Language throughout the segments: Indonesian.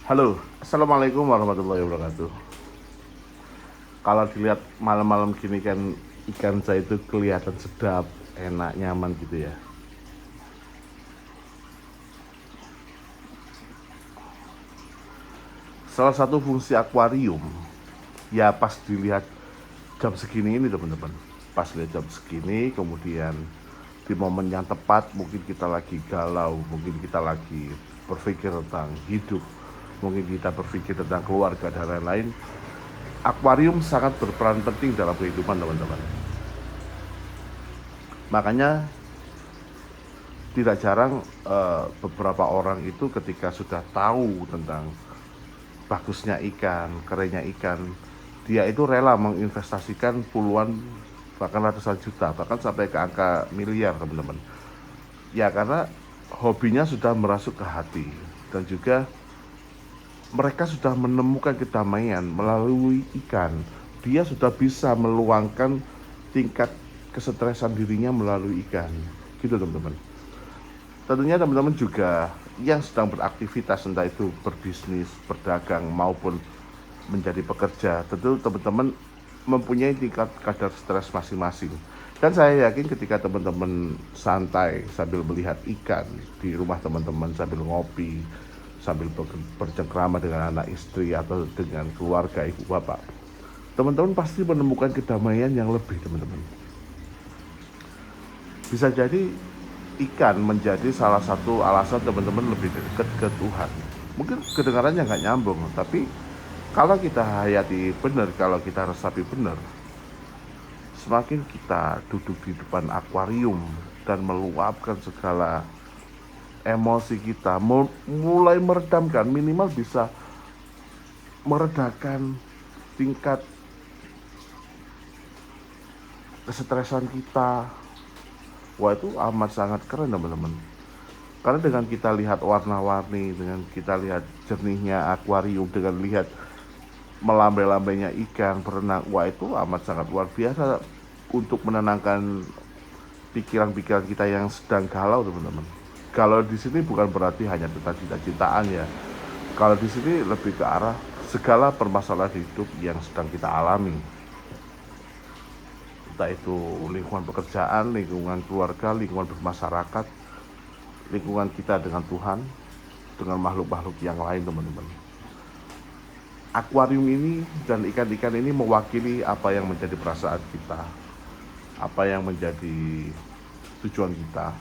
Halo, assalamualaikum warahmatullahi wabarakatuh. Kalau dilihat malam-malam gini kan ikan saya itu kelihatan sedap, enak, nyaman gitu ya. Salah satu fungsi akuarium ya pas dilihat jam segini ini teman-teman. Pas lihat jam segini, kemudian di momen yang tepat mungkin kita lagi galau, mungkin kita lagi berpikir tentang hidup, mungkin kita berpikir tentang keluarga dan lain-lain. Akuarium sangat berperan penting dalam kehidupan teman-teman. Makanya tidak jarang beberapa orang itu ketika sudah tahu tentang bagusnya ikan, kerennya ikan, dia itu rela menginvestasikan puluhan bahkan ratusan juta, bahkan sampai ke angka miliar teman-teman. Ya karena hobinya sudah merasuk ke hati dan juga mereka sudah menemukan kedamaian melalui ikan. Dia sudah bisa meluangkan tingkat kesetresan dirinya melalui ikan. Gitu teman-teman. Tentunya teman-teman juga yang sedang beraktivitas entah itu berbisnis, berdagang maupun menjadi pekerja, tentu teman-teman mempunyai tingkat kadar stres masing-masing. Dan saya yakin ketika teman-teman santai sambil melihat ikan di rumah teman-teman sambil ngopi, sambil bercengkrama dengan anak istri atau dengan keluarga ibu bapak, teman-teman pasti menemukan kedamaian yang lebih teman-teman. Bisa jadi ikan menjadi salah satu alasan teman-teman lebih dekat ke Tuhan. Mungkin kedengarannya nggak nyambung, tapi kalau kita hayati benar, kalau kita resapi benar, semakin kita duduk di depan akuarium dan meluapkan segala emosi kita, mulai meredamkan, minimal bisa meredakan tingkat kesetresan kita. Wah itu amat sangat keren teman-teman. Karena dengan kita lihat warna-warni, dengan kita lihat jernihnya akuarium, dengan lihat melambai-lambainya ikan berenang, wah itu amat sangat luar biasa untuk menenangkan pikiran-pikiran kita yang sedang galau teman-teman. Kalau di sini bukan berarti hanya tentang cita-citaan ya. Kalau di sini lebih ke arah segala permasalahan hidup yang sedang kita alami. Entah itu lingkungan pekerjaan, lingkungan keluarga, lingkungan bermasyarakat, lingkungan kita dengan Tuhan, dengan makhluk-makhluk yang lain teman-teman. Akuarium ini dan ikan-ikan ini mewakili apa yang menjadi perasaan kita, apa yang menjadi tujuan kita.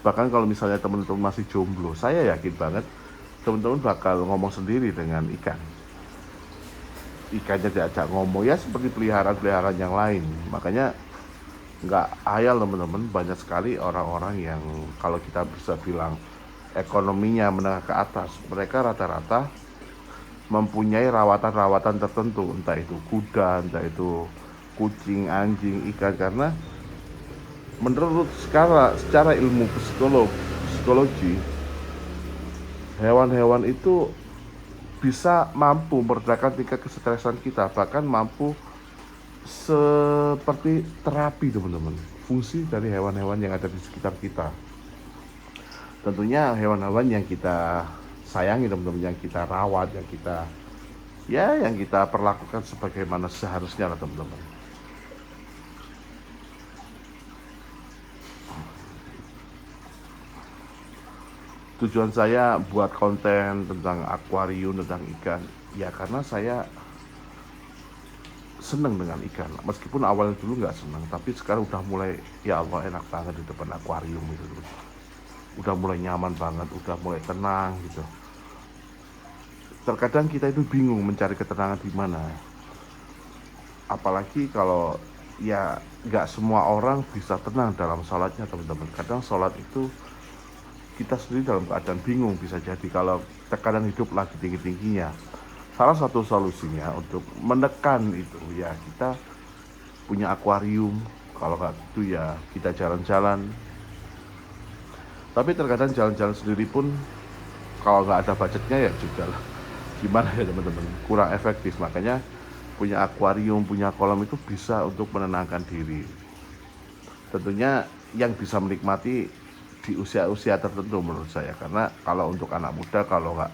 Bahkan kalau misalnya teman-teman masih jomblo, saya yakin banget teman-teman bakal ngomong sendiri dengan ikan. Ikannya diajak ngomong ya seperti peliharaan-peliharaan yang lain. Makanya nggak ayal teman-teman, banyak sekali orang-orang yang kalau kita bisa bilang ekonominya menengah ke atas, mereka rata-rata mempunyai rawatan-rawatan tertentu, entah itu kuda, entah itu kucing, anjing, ikan, karena menurut secara ilmu psikologi, hewan-hewan itu bisa mampu meredakan tingkat kesetresan kita, bahkan mampu seperti terapi teman-teman, fungsi dari hewan-hewan yang ada di sekitar kita. Tentunya hewan-hewan yang kita sayangi teman-teman, yang kita rawat, yang kita perlakukan sebagaimana seharusnya lah teman-teman. Tujuan saya buat konten tentang akuarium, tentang ikan, ya karena saya seneng dengan ikan. Meskipun awalnya dulu nggak seneng, tapi sekarang udah mulai, ya Allah enak banget di depan akuarium itu. Udah mulai nyaman banget, udah mulai tenang gitu. Terkadang kita itu bingung mencari ketenangan di mana. Apalagi kalau ya nggak semua orang bisa tenang dalam sholatnya teman-teman. Kadang sholat itu kita sendiri dalam keadaan bingung, bisa jadi kalau tekanan hidup lagi tinggi-tingginya. Salah satu solusinya untuk menekan itu ya kita punya akuarium. Kalau nggak gitu ya kita jalan-jalan. Tapi terkadang jalan-jalan sendiri pun kalau nggak ada budgetnya ya juga lah. Gimana ya teman-teman, kurang efektif. Makanya punya akuarium, punya kolam itu bisa untuk menenangkan diri. Tentunya yang bisa menikmati di usia-usia tertentu menurut saya. Karena kalau untuk anak muda, kalau nggak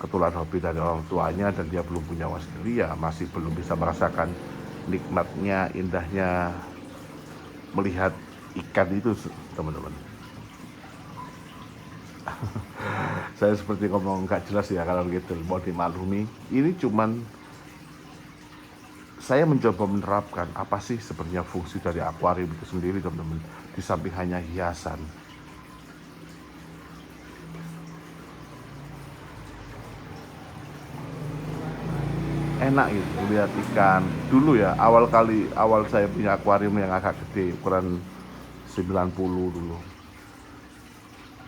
ketulan hobi dari orang tuanya dan dia belum punya uang sendiri, ya masih belum bisa merasakan nikmatnya, indahnya melihat ikan itu, teman-teman. Saya seperti ngomong nggak jelas ya kalau gitu, mau dimaklumi. Ini cuman saya mencoba menerapkan apa sih sebenarnya fungsi dari akuarium itu sendiri, teman-teman. Di samping hanya hiasan. Enak gitu lihat ikan. Dulu ya, awal saya punya akuarium yang agak gede, ukuran 90 dulu.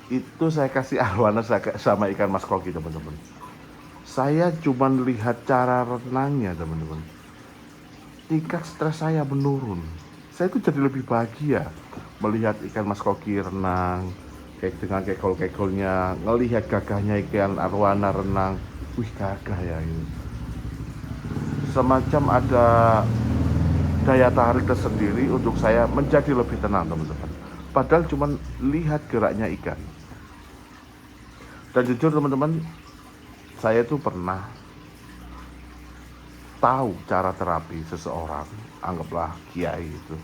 Itu saya kasih arwana sama ikan mas koki, teman-teman. Saya cuma lihat cara renangnya, teman-teman. Tingkat stres saya menurun. Saya itu jadi lebih bahagia melihat ikan mas koki renang, kayak dengan kekol-kekolnya, ngelihat gagahnya ikan arwana renang. Wih, gagah ya ini. Semacam ada daya tarik tersendiri untuk saya menjadi lebih tenang, teman-teman. Padahal cuma lihat geraknya ikan. Dan jujur teman-teman, saya tuh pernah tahu cara terapi seseorang, anggaplah kiai itu.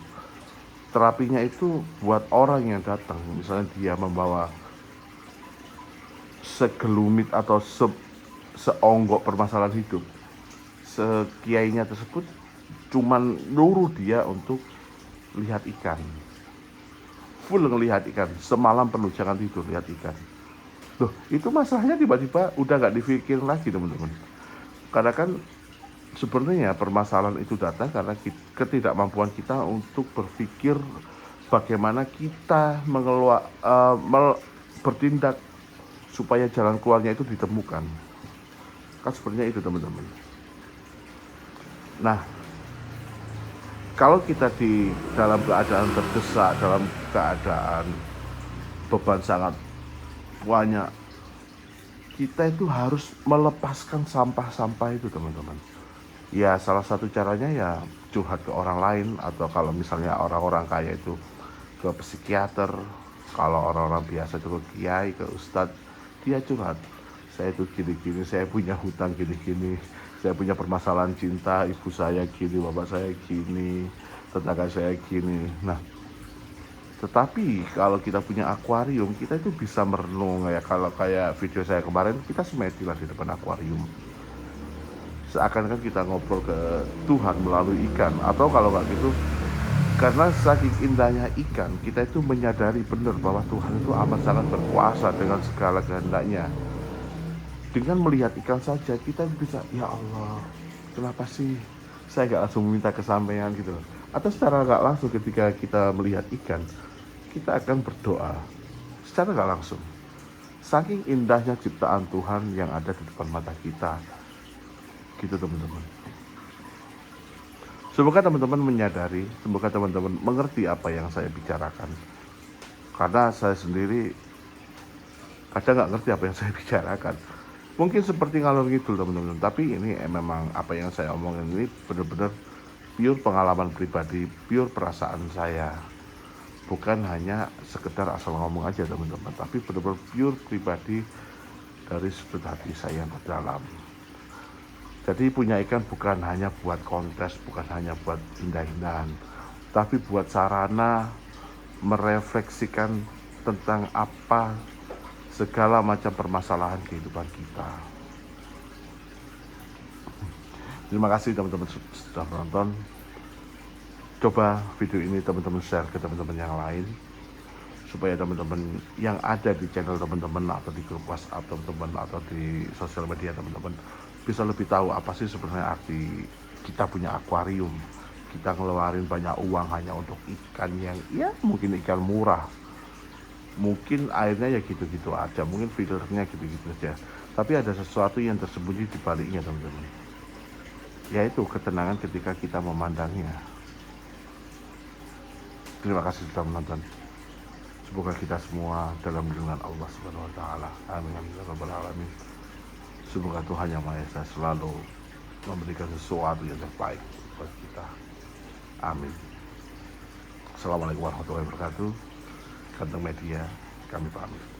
Terapinya itu buat orang yang datang, misalnya dia membawa segelumit atau seonggok permasalahan hidup. Sekiainya tersebut cuman nyuruh dia untuk lihat ikan. Full ngelihat ikan, semalam penuh jangan tidur lihat ikan. Loh, itu masalahnya tiba-tiba udah gak dipikirin lagi, teman-teman. Karena kan sebenarnya permasalahan itu datang karena ketidakmampuan kita untuk berpikir bagaimana kita bertindak supaya jalan keluarnya itu ditemukan. Kan sebenarnya itu, teman-teman. Nah, kalau kita di dalam keadaan terdesak, dalam keadaan beban sangat banyak, kita itu harus melepaskan sampah-sampah itu, teman-teman. Ya, salah satu caranya ya curhat ke orang lain, atau kalau misalnya orang-orang kaya itu ke psikiater, kalau orang-orang biasa itu ke kiai, ke ustadz, dia curhat. Saya itu gini-gini, saya punya hutang gini-gini, saya punya permasalahan cinta, ibu saya gini, bapak saya gini, tetangga saya gini. Nah, tetapi kalau kita punya akuarium, kita itu bisa merenung ya. Kalau kayak video saya kemarin, kita semedi lah di depan akuarium. Seakan-akan kita ngobrol ke Tuhan melalui ikan. Atau kalau nggak gitu, karena saking indahnya ikan, kita itu menyadari benar bahwa Tuhan itu amat sangat berkuasa dengan segala kehendaknya. Dengan melihat ikan saja, kita bisa, ya Allah, kenapa sih saya nggak langsung minta kesampaian gitu. Atau secara nggak langsung ketika kita melihat ikan, kita akan berdoa secara nggak langsung. Saking indahnya ciptaan Tuhan yang ada di depan mata kita, gitu teman-teman. Semoga teman-teman menyadari, semoga teman-teman mengerti apa yang saya bicarakan. Karena saya sendiri kadang nggak ngerti apa yang saya bicarakan. Mungkin seperti ngalor ngidul, teman-teman, tapi ini memang apa yang saya omongin ini benar-benar pure pengalaman pribadi, pure perasaan saya. Bukan hanya sekedar asal ngomong aja, teman-teman, tapi benar-benar pure pribadi dari sudut hati saya yang terdalam. Jadi punya ikan bukan hanya buat kontes, bukan hanya buat indah-indahan, tapi buat sarana merefleksikan tentang apa segala macam permasalahan kehidupan kita. Terima kasih teman-teman sudah menonton. Coba video ini teman-teman share ke teman-teman yang lain, supaya teman-teman yang ada di channel teman-teman, atau di grup WhatsApp teman-teman, atau di sosial media teman-teman bisa lebih tahu apa sih sebenarnya arti kita punya akuarium. Kita ngeluarin banyak uang hanya untuk ikan yang ya mungkin ikan murah, mungkin airnya ya gitu-gitu aja, mungkin filternya gitu-gitu aja, tapi ada sesuatu yang tersembunyi di baliknya, teman-teman, yaitu ketenangan ketika kita memandangnya. Terima kasih sudah menonton. Semoga kita semua dalam lindungan Allah Subhanahu wa taala. Amin ya rabbal alamin. Semoga Tuhan Yang Maha Esa selalu memberikan sesuatu yang terbaik buat kita. Amin. Assalamualaikum warahmatullahi wabarakatuh. Kantong Media, kami pamit.